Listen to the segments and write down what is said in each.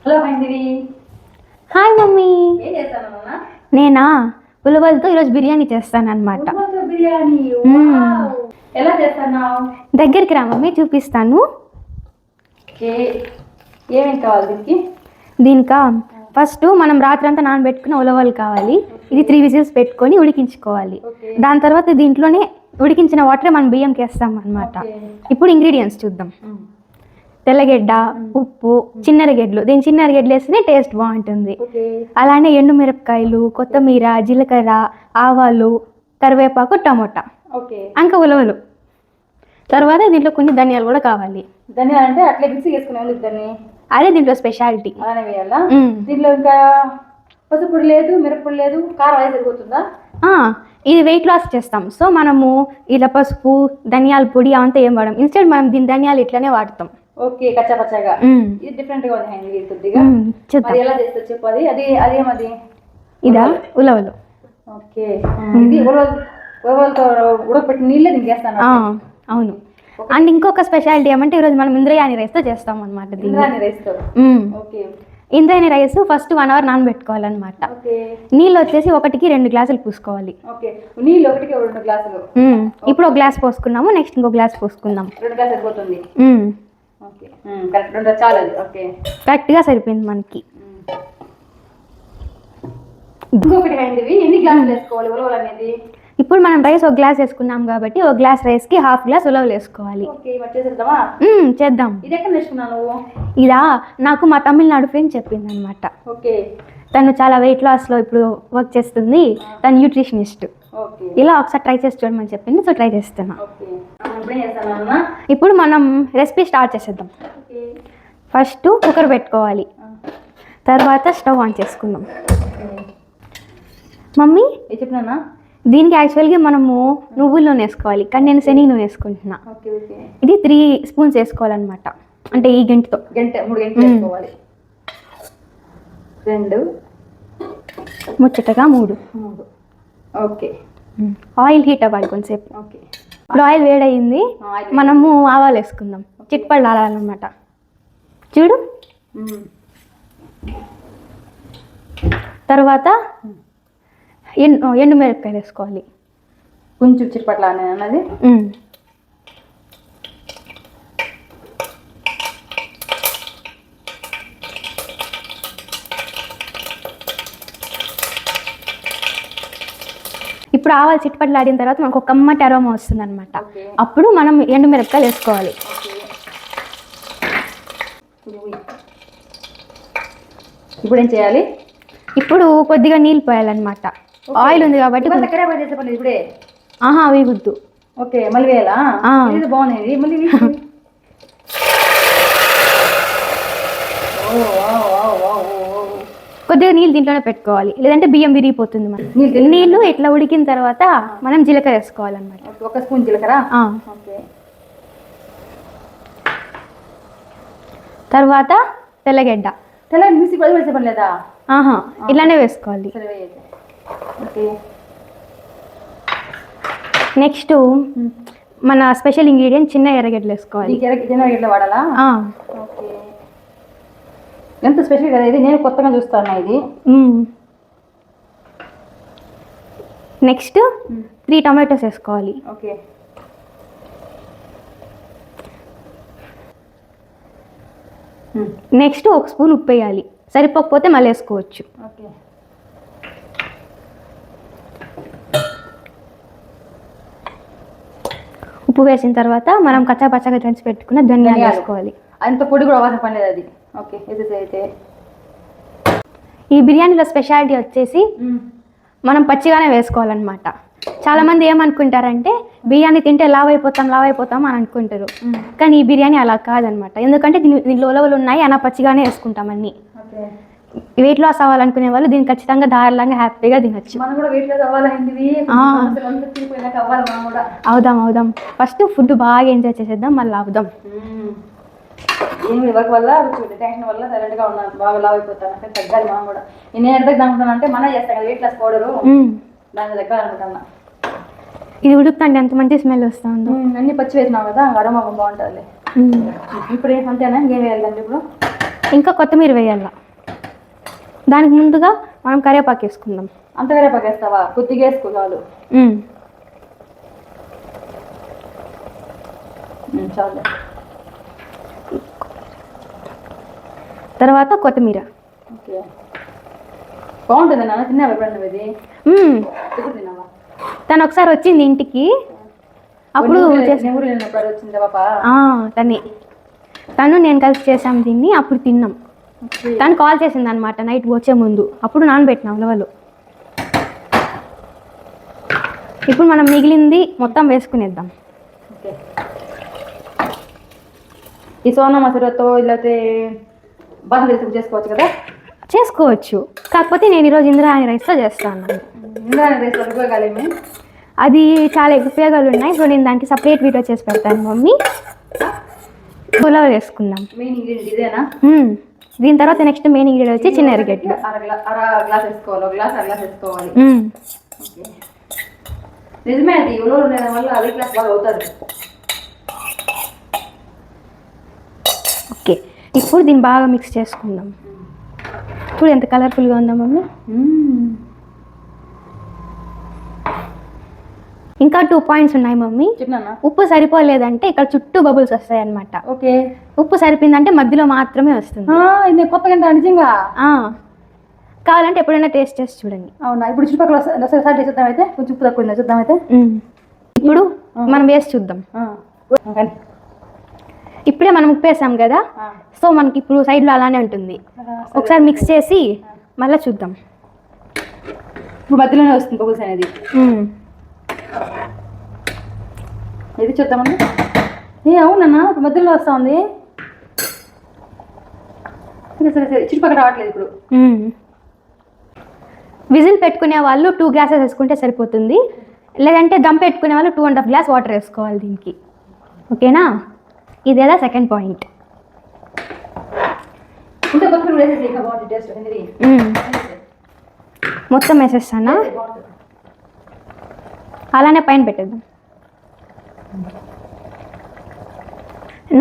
Hello Haindavi. Hi mummy. ఏం చేస్తానమ్మా? నేనా ఉలవలతో ఈరోజు బిర్యానీ చేస్తాను అనమాట. బిర్యానీ ఎలా చేస్తున్నావు? దగ్గరికి రా మమ్మీ, చూపిస్తాను. ఏమేమి కావాలి దీనికి? దీనికా ఫస్ట్ మనం రాత్రంతా నానబెట్టుకున్న ఉలవలు కావాలి. ఇది 3 విజిల్స్ పెట్టుకొని ఉడికించుకోవాలి. దాని తర్వాత దీంట్లోనే ఉడికించిన వాటరే మనం బియ్యంకి వేస్తాం అనమాట. ఇప్పుడు ఇంగ్రీడియంట్స్ చూద్దాం. తెల్లగడ్డ, ఉప్పు, చిన్నరగడ్డలు. దీని చిన్నరగడ్డలు వేస్తేనే టేస్ట్ బాగుంటుంది. అలానే ఎండుమిరపకాయలు, కొత్తిమీర, జీలకర్ర, ఆవాలు, కరివేపాకు, టమోటా, ఇంకా ఉలవలు. తర్వాత దీంట్లో కొన్ని ధనియాలు కూడా కావాలి. ధనియాలు అంటే అట్లే మిక్సీ వేసుకునే దాన్ని, అదే దీంట్లో స్పెషాలిటీ. అలానే వేయాలా? దీంట్లో ఇంకా పసుపు లేదు, మిరప్పొడి లేదు, కారం అయితే సరిపోతుందా? ఇది వెయిట్ లాస్ చేస్తాం. సో మనము ఇలా పసుపు, ధనియాల పొడి అవంతా ఏం వాడడం. ఇన్స్టెడ్ మనం దీని ధనియాలు ఇట్లానే వాడతాం. ఓకే, కచ్చా పచ్చగా. ఇది డిఫరెంట్ గా ఉంది కొద్దిగా. అది ఎలా చేస్తా చెప్పు. అదేమది? ఇదా ఉలవలు. ఓకే, ఇది ఉలవలతో ఉడకపెట్టి నీళ్ళే దింకేస్తాను. అవును. అండ్ ఇంకొక స్పెషాలిటీ ఏమంటే ఈరోజు మనం ఇంద్రయాని రైస్తో చేస్తాం అనమాట. ఇంద్రాయణి రైస్ ఫస్ట్ 1 అవర్ నానబెట్టుకోవాలన్నమాట. నీళ్ళు వచ్చేసి 1కి 2 గ్లాసులు పూసుకోవాలి. ఇప్పుడు 1 గ్లాస్ పోసుకున్నాము, నెక్స్ట్ ఇంకో గ్లాస్ పోసుకుందాం. 2 గ్లాస్ సరిపోతుంది. కరెక్ట్గా సరిపోయింది మనకి. ఎన్ని గ్లాసులు వేసుకోవాలి ఉలవలు అనేది? ఇప్పుడు మనం రైస్ 1 గ్లాస్ వేసుకున్నాం కాబట్టి 1 గ్లాస్ రైస్కి 1/2 గ్లాస్ ఉలవలు వేసుకోవాలి. చేద్దాం. ఇది ఎక్కడ నేర్చుకున్నాను? ఇదా నాకు మా తమిళనాడు ఫ్రెండ్ చెప్పింది అనమాట. తను చాలా వెయిట్ లాస్లో ఇప్పుడు వర్క్ చేస్తుంది. తను న్యూట్రిషనిస్ట్. ఇలా ఒకసారి ట్రై చేసి చూడమని చెప్పింది. సో ట్రై చేస్తున్నా. ఇప్పుడు మనం రెసిపీ స్టార్ట్ చేసేద్దాం. ఫస్ట్ కుక్కర్ పెట్టుకోవాలి. తర్వాత స్టవ్ ఆన్ చేసుకుందాం. మమ్మీ చెప్పినా దీనికి యాక్చువల్గా మనము నువ్వుల నూనె వేసుకోవాలి, కానీ నేను శనగ నూనె వేసుకుంటున్నా. ఇది 3 స్పూన్స్ వేసుకోవాలన్నమాట. అంటే ఈ గంటతో 3 గంటలు వేసుకోవాలి. 2 ముచ్చటగా 3. ఓకే, ఆయిల్ హీట్ అవ్వాలి కొంచెంసేపు. ఇప్పుడు ఆయిల్ వేడయింది, మనము ఆవాలు వేసుకుందాం. చిట్పళ్ళు ఆడాలన్నమాట. చూడు. తర్వాత ఎండుమిరపకాయలు వేసుకోవాలి. కొంచెం చిట్పట్ల అన్నది. ఇప్పుడు ఆవాలు చిట్పట్లు ఆడిన తర్వాత మనకు ఒక కమ్మటి అరోమా వస్తుంది అనమాట. అప్పుడు మనం ఎండుమిరపకాయలు వేసుకోవాలి. ఇప్పుడు ఏం చేయాలి? ఇప్పుడు కొద్దిగా నీళ్ళు పోయాలన్నమాట. ఆయిల్ ఉంది కాబట్టి. ఇప్పుడే వేయద్దు. ఓకే, మళ్ళీ వేయాలా? బాగుంది. మళ్ళీ కొద్దిగా నీళ్ళు దీంట్లోనే పెట్టుకోవాలి, లేదంటే బియ్యం విరిగిపోతుంది. మనం నీళ్ళు ఇట్లా ఉడికిన తర్వాత మనం జీలకర్ర వేసుకోవాలన్నమాట. 1 స్పూన్ జీలకర్ర. తర్వాత తెల్లగడ్డ. మిక్సీ వేసే పని లేదా? ఇలానే వేసుకోవాలి. నెక్స్ట్ మన స్పెషల్ ఇంగ్రీడియంట్ చిన్న ఎర్రగడ్డలు వేసుకోవాలి. చిన్న ఎర్రగడ్డలు వాడాలా? ఎంత స్పెషల్ కదా ఇది, నేను కొత్తగా చూస్తాను ఇది. నెక్స్ట్ 3 టమాటోస్ వేసుకోవాలి. నెక్స్ట్ 1 స్పూన్ ఉప్పు వేయాలి. సరిపోకపోతే మళ్ళీ వేసుకోవచ్చు. ఉప్పు వేసిన తర్వాత మనం కచ్చా పచ్చగా దంచి పెట్టుకున్న ధనియాలు వేసుకోవాలి. అంత పొడి కూడా అవసరం పడలేదు అది. ఓకే, అయితే ఈ బిర్యానీలో స్పెషాలిటీ వచ్చేసి మనం పచ్చిగానే వేసుకోవాలన్నమాట. చాలా మంది ఏమనుకుంటారంటే బిర్యానీ తింటే లావ్ అయిపోతాం అని అనుకుంటారు. కానీ ఈ బిర్యానీ అలా కాదనమాట. ఎందుకంటే దీనిలో ఉలవలు ఉన్నాయి, అలా పచ్చిగానే వేసుకుంటాం అన్ని. వెయిట్ లాస్ అవ్వాలనుకునే వాళ్ళు దీన్ని ఖచ్చితంగా ధారాళంగా హ్యాపీగా తినచ్చు. అవుదాం. ఫస్ట్ ఫుడ్ బాగా ఎంజాయ్ చేసేద్దాం, మళ్ళీ అవుదాం. వర్క్ వల్ల టెన్షన్ వల్ల సైలెంట్గా ఉన్నాను. బాగా లావ్ అయిపోతాను అంటే తగ్గాలి. మనం కూడా నేను ఎక్కడికి అనుకుంటాను అంటే మనం చేస్తాను కదా వెయిట్ లాస్ పౌడరు, దాని దగ్గర అనుకుంటున్నా. ఇది ఉడుకుతాండి ఎంత మంచి స్మెల్ వస్తుంది. అన్ని పచ్చి వేసినావు కదా, అరోమా బాగుంటుంది. ఇప్పుడు అంతేనా? ఏం వేయాలండి ఇప్పుడు? ఇంకా కొత్తిమీర వేయాల. దానికి ముందుగా మనం కరివేపాకు వేసుకుందాం. అంత కరివేపాకు వేస్తావా? కొద్దిగా వేసుకో చాలు. చాలు. తర్వాత కొత్తిమీర. ఓకే, బాగుంటుంది నాన్న. తిన్నావా ఎప్పుడన్నా ఇది? తిన్నావా? తను ఒకసారి వచ్చింది ఇంటికి, అప్పుడు వచ్చింది పాప. తను నేను కలిసి చేసాం దీన్ని, అప్పుడు తిన్నాం. తను కాల్ చేసింది అనమాట నైట్ వచ్చే ముందు, అప్పుడు నానబెట్టినా ఉలవలు. ఇప్పుడు మనం మిగిలింది మొత్తం వేసుకునేద్దాం. ఓకే, ఈ సోనా మసూరతో లేకపోతే బాస్మతి చేసుకోవచ్చు కదా? చేసుకోవచ్చు, కాకపోతే నేను ఈరోజు ఇంద్రాయణి రైస్తో చేస్తాను. ఇంద్రాయణి రైస్ ఉపయోగాలేమి? అది చాలా ఉపయోగాలు ఉన్నాయి. సో నేను దానికి సపరేట్ వీడియో చేసి పెడతాను మమ్మీ. పులావ్ వేసుకుందాం. మెయిన్ ఇంగ్రీడియంట్ ఇదేనా? దీని తర్వాత నెక్స్ట్ మెయిన్ ఇంగ్రీడియంట్ వచ్చి చిన్న ఎరగడ్డలు. అర గ్లాస్ వేసుకోవాలి, ఒక గ్లాస్ అర గ్లాస్ వేసుకోవాలి. నిజమే, అది ఉలవలు ఉండడం వల్ల అదే గ్లాస్ బాగా అవుతుంది. ఓకే, ఇప్పుడు దీన్ని బాగా మిక్స్ చేసుకుందాం. ఇప్పుడు ఎంత కలర్ఫుల్గా ఉందా మమ్మీ. ఇంకా 2 పాయింట్స్ ఉన్నాయి మమ్మీ. ఉప్పు సరిపోలేదంటే ఇక్కడ చుట్టూ బబుల్స్ వస్తాయి అన్నమాట. ఓకే, ఉప్పు సరిపోయిందంటే మధ్యలో మాత్రమే వస్తుంది. ఇది కొత్తగా నిజంగా. కావాలంటే ఎప్పుడైనా టేస్ట్ చేసి చూడండి. అవునా? ఇప్పుడు చుట్టుపక్కల చూద్దాం అయితే, కొంచెం ఉప్పు తక్కువ చూద్దాం అయితే. ఇప్పుడు మనం వేసి చూద్దాం. ఇప్పుడే మనం ఉప్పు వేసాం కదా, సో మనకి ఇప్పుడు సైడ్లో అలానే ఉంటుంది. ఒకసారి మిక్స్ చేసి మళ్ళీ చూద్దాం. ఇప్పుడు మధ్యలోనే వస్తుంది బబుల్స్ అనేది. ఇది చూద్దామండి. అవునన్నా, ఇప్పుడు మధ్యలో వస్తూ ఉంది. సరే సరే, చుట్టుపక్కల రావట్లేదు ఇప్పుడు. విజిల్ పెట్టుకునే వాళ్ళు 2 గ్లాసెస్ వేసుకుంటే సరిపోతుంది, లేదంటే దమ్ పెట్టుకునే వాళ్ళు 2.5 గ్లాస్ వాటర్ వేసుకోవాలి దీనికి. ఓకేనా? ఇదేదా సెకండ్ పాయింట్. మొత్తం వేసేస్తానా? అలానే పైన పెట్టేద్దాం.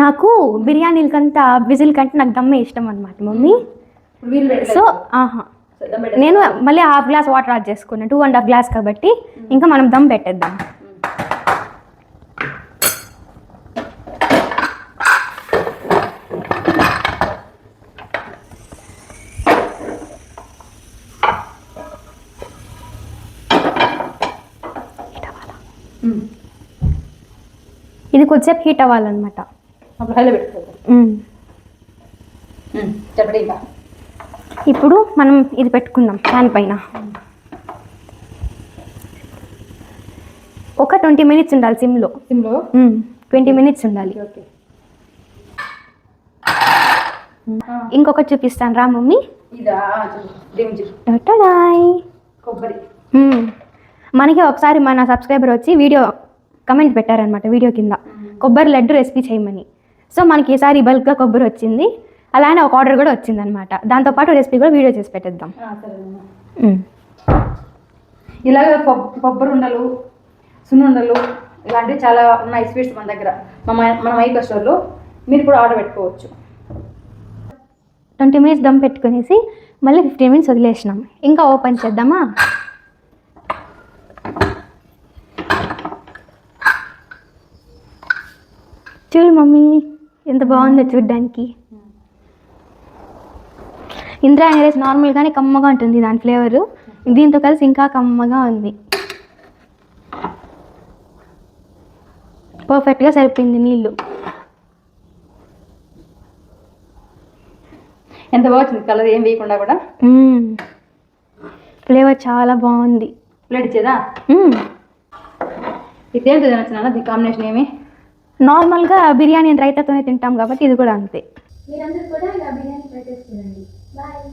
నాకు బిర్యానీలకంతా విజిల్ కంటే నాకు దమ్మే ఇష్టం అనమాట మమ్మీ. సో నేను మళ్ళీ 1/2 గ్లాస్ వాటర్ యాడ్ చేసుకున్నాను, 2.5 గ్లాస్ కాబట్టి. ఇంకా మనం దమ్ పెట్టేద్దాం. ఇది కొద్దిసేపు హీట్ అవ్వాలన్నమాట. ఇప్పుడు మనం ఇది పెట్టుకుందాం దాని పైన. ఒక 20 మినిట్స్ ఉండాలి సిమ్లో. 20 మినిట్స్ ఉండాలి. ఇంకొకటి చూపిస్తాను రా మమ్మీ. మనకి ఒకసారి మన సబ్స్క్రైబర్ వచ్చి వీడియో కమెంట్ పెట్టారనమాట వీడియో కింద, కొబ్బరి లడ్డు రెసిపీ చేయమని. సో మనకి ఈసారి బల్క్గా కొబ్బరి వచ్చింది, అలానే ఒక ఆర్డర్ కూడా వచ్చిందనమాట. దాంతోపాటు రెసిపీ కూడా వీడియో చేసి పెట్టేద్దాం. ఇలాగ కొబ్బరి ఉండలు, సున్నుండలు ఇలాంటివి చాలా ఉన్నాయి స్వీట్స్ మన దగ్గర, మన మైకా స్టోర్లో. మీరు కూడా ఆర్డర్ పెట్టుకోవచ్చు. 20 మినిట్స్ దమ్ పెట్టుకునేసి మళ్ళీ 15 మినిట్స్ వదిలేసినాం. ఇంకా ఓపెన్ చేద్దామా? చూడు మమ్మీ ఎంత బాగుందో చూడ్డానికి. ఇంద్రాయణి రైస్ నార్మల్గానే కమ్మగా ఉంటుంది దాని ఫ్లేవరు, దీంతో కలిసి ఇంకా కమ్మగా ఉంది. పర్ఫెక్ట్గా సరిపోయింది నీళ్ళు. ఎంత బాగుంది కలర్, ఏం వేయకుండా కూడా. ఫ్లేవర్ చాలా బాగుంది. ప్లేట్ ఇచ్చేదా? ఇదేంటి నచ్చిన కాంబినేషన్ ఏమి? నార్మల్గా బిర్యానీ రైతాతోనే తింటాం కాబట్టి ఇది కూడా అంతే. మీరందరూ కూడా ఇలా బిర్యానీ ట్రై చేసి చూడండి. బాయ్.